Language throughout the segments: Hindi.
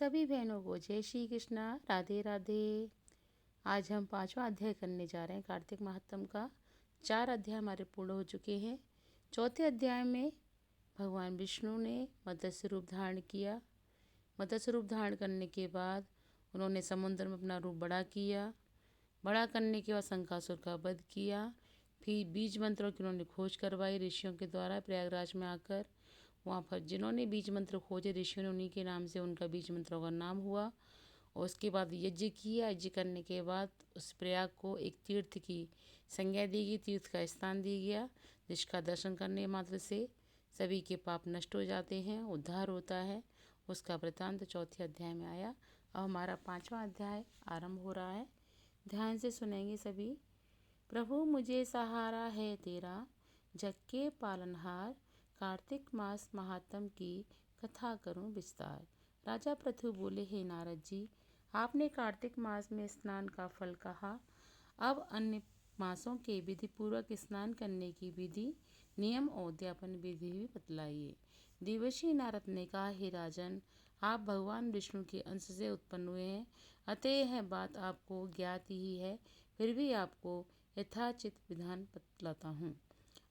सभी बहनों को जय श्री कृष्णा, राधे राधे। आज हम पांचवा अध्याय करने जा रहे हैं कार्तिक महात्म का। 4 अध्याय हमारे पूर्ण हो चुके हैं। चौथे अध्याय में भगवान विष्णु ने मत्स्य रूप धारण किया। मत्स्य रूप धारण करने के बाद उन्होंने समुद्र में अपना रूप बड़ा किया। बड़ा करने के बाद शंखासुर का वध किया। फिर बीज मंत्रों की उन्होंने खोज करवाई ऋषियों के द्वारा प्रयागराज में आकर। वहाँ पर जिन्होंने बीज मंत्र खोजे ऋषियों ने उन्हीं के नाम से उनका बीज मंत्रों का नाम हुआ। और उसके बाद यज्ञ किया। यज्ञ करने के बाद उस प्रयाग को एक तीर्थ की संज्ञा दी गई, तीर्थ का स्थान दिया गया, जिसका दर्शन करने मात्र से सभी के पाप नष्ट हो जाते हैं, उद्धार होता है। उसका वृतांत चौथे अध्याय में आया। अब हमारा 5वां अध्याय आरंभ हो रहा है। ध्यान से सुनेंगे सभी। प्रभु मुझे सहारा है तेरा, जग के पालनहार, कार्तिक मास महात्म की कथा करूं विस्तार। राजा पृथु बोले, हे नारद जी, आपने कार्तिक मास में स्नान का फल कहा। अब अन्य मासों के विधि पूर्वक स्नान करने की विधि, नियम और उद्यापन विधि भी बतलाइए। देवर्षि नारद ने कहा, हे राजन, आप भगवान विष्णु के अंश से उत्पन्न हुए हैं, अतः यह बात आपको ज्ञात ही है। फिर भी आपको यथाचित विधान बतलाता हूँ।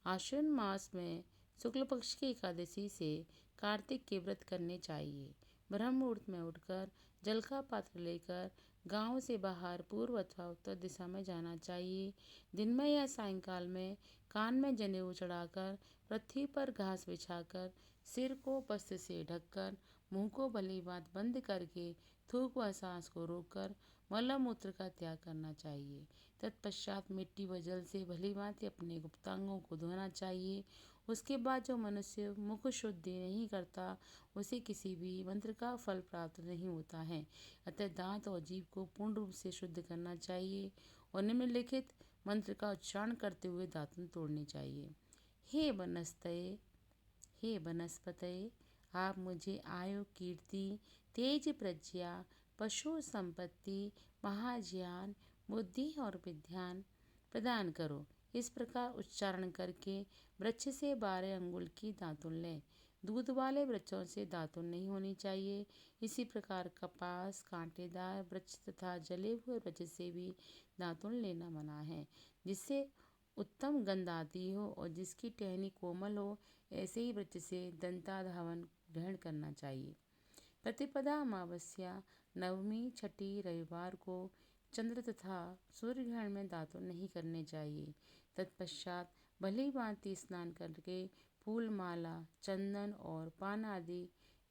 आश्विन मास में शुक्ल पक्ष की एकादशी से कार्तिक के व्रत करने चाहिए। ब्रह्म मुहूर्त में उठकर जल का पात्र लेकर गांव से बाहर पूर्व अथवा उत्तर दिशा में जाना चाहिए। दिन में या सायंकाल में कान में जनेऊ चढ़ाकर, पृथ्वी पर घास बिछाकर, सिर को वस्त्र से ढककर, मुंह को भली बात बंद करके, थूक व सांस को रोककर मल मूत्र का त्याग करना चाहिए। तत्पश्चात मिट्टी व जल से भली भांति अपने गुप्तांगों को धोना चाहिए। उसके बाद जो मनुष्य मुख शुद्धि नहीं करता, उसे किसी भी मंत्र का फल प्राप्त नहीं होता है। अतः दांत और जीभ को पूर्ण रूप से शुद्ध करना चाहिए और निम्नलिखित मंत्र का उच्चारण करते हुए दातुन तोड़ने चाहिए। हे वनस्पतये, आप मुझे आयु, कीर्ति, तेज, प्रज्ञा, पशु संपत्ति, महाज्ञान, बुद्धि और विज्ञान प्रदान करो। इस प्रकार उच्चारण करके वृक्ष से 12 अंगुल की दातुन लें। दूध वाले वृक्षों से दातुन नहीं होनी चाहिए। इसी प्रकार कपास, कांटेदार वृक्ष तथा जले हुए वृक्ष से भी दातुन लेना मना है। जिससे उत्तम गंध आती हो और जिसकी टहनी कोमल हो, ऐसे ही वृक्ष से दंताधावन ग्रहण करना चाहिए। प्रतिपदा, अमावस्या, नवमी, छठी, रविवार को चंद्र तथा सूर्य ग्रहण में दातुन नहीं करने चाहिए। तत्पश्चात भली भांति स्नान करके फूल, माला, चंदन और पान आदि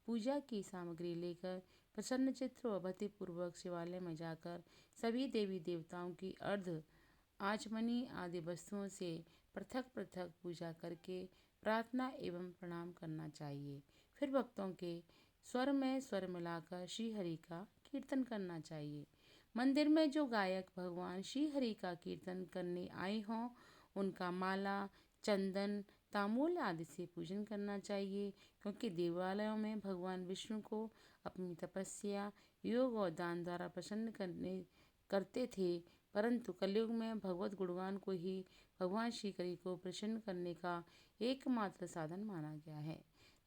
पूजा की सामग्री लेकर प्रसन्न चित्त व भक्ति पूर्वक शिवालय में जाकर सभी देवी देवताओं की अर्ध आचमनी आदि वस्तुओं से पृथक पृथक पूजा करके प्रार्थना एवं प्रणाम करना चाहिए। फिर भक्तों के स्वर में स्वर मिलाकर श्री हरि का कीर्तन करना चाहिए। मंदिर में जो गायक भगवान श्री हरि का कीर्तन करने आए हों, उनका माला, चंदन, तांबूल आदि से पूजन करना चाहिए, क्योंकि देवालयों में भगवान विष्णु को अपनी तपस्या, योग और दान द्वारा प्रसन्न करते थे। परंतु कलयुग में भगवत गुणगान को ही भगवान श्री हरि को प्रसन्न करने का एकमात्र साधन माना गया है।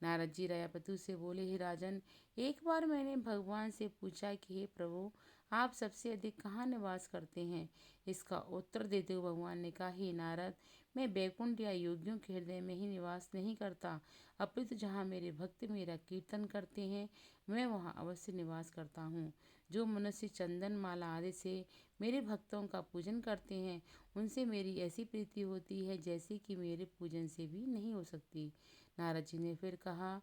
नारद जी राजा पृथु से बोले, हे राजन, एक बार मैंने भगवान से पूछा कि हे प्रभु, आप सबसे अधिक कहाँ निवास करते हैं। इसका उत्तर देते हुए भगवान ने कहा, हे नारद, मैं बैकुंठ या योगियों के हृदय में ही निवास नहीं करता, अपितु जहाँ मेरे भक्त मेरा कीर्तन करते हैं, मैं वहाँ अवश्य निवास करता हूँ। जो मनुष्य चंदन, माला आदि से मेरे भक्तों का पूजन करते हैं, उनसे मेरी ऐसी प्रीति होती है जैसी कि मेरे पूजन से भी नहीं हो सकती। नारद जी ने फिर कहा,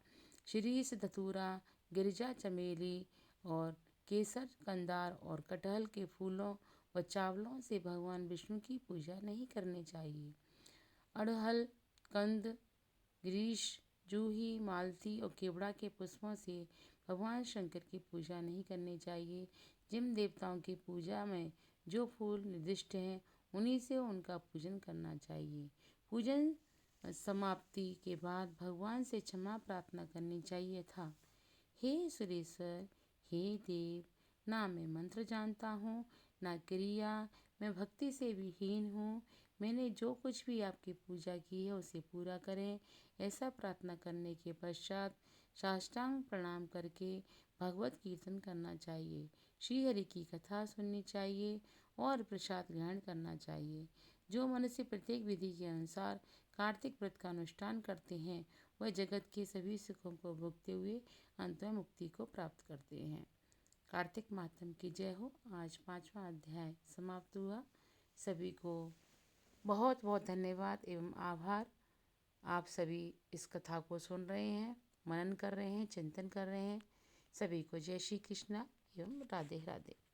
शीरीष, धतूरा, गिरिजा, चमेली और केसर, कंदार और कटहल के फूलों व चावलों से भगवान विष्णु की पूजा नहीं करनी चाहिए। अड़हल, कंद, ग्रीष, जूही, मालती और केवड़ा के पुष्पों से भगवान शंकर की पूजा नहीं करनी चाहिए। जिन देवताओं की पूजा में जो फूल निर्दिष्ट हैं, उन्हीं से उनका पूजन करना चाहिए। पूजन समाप्ति के बाद भगवान से क्षमा प्रार्थना करनी चाहिए था। हे सुरेश्वर, हे देव, ना मैं मंत्र जानता हूँ, ना क्रिया, मैं भक्ति से भी हीन हूँ। मैंने जो कुछ भी आपकी पूजा की है उसे पूरा करें। ऐसा प्रार्थना करने के पश्चात साष्टांग प्रणाम करके भगवत कीर्तन करना चाहिए, श्री हरि की कथा सुननी चाहिए और प्रसाद ग्रहण करना चाहिए। जो मनुष्य प्रत्येक विधि के अनुसार कार्तिक व्रत का अनुष्ठान करते हैं वह जगत के सभी सुखों को भोगते हुए अंत में मुक्ति को प्राप्त करते हैं। कार्तिक मातम की जय हो। आज 5वां अध्याय समाप्त हुआ। सभी को बहुत बहुत धन्यवाद एवं आभार। आप सभी इस कथा को सुन रहे हैं, मनन कर रहे हैं, चिंतन कर रहे हैं। सभी को जय श्री कृष्णा एवं राधे राधे।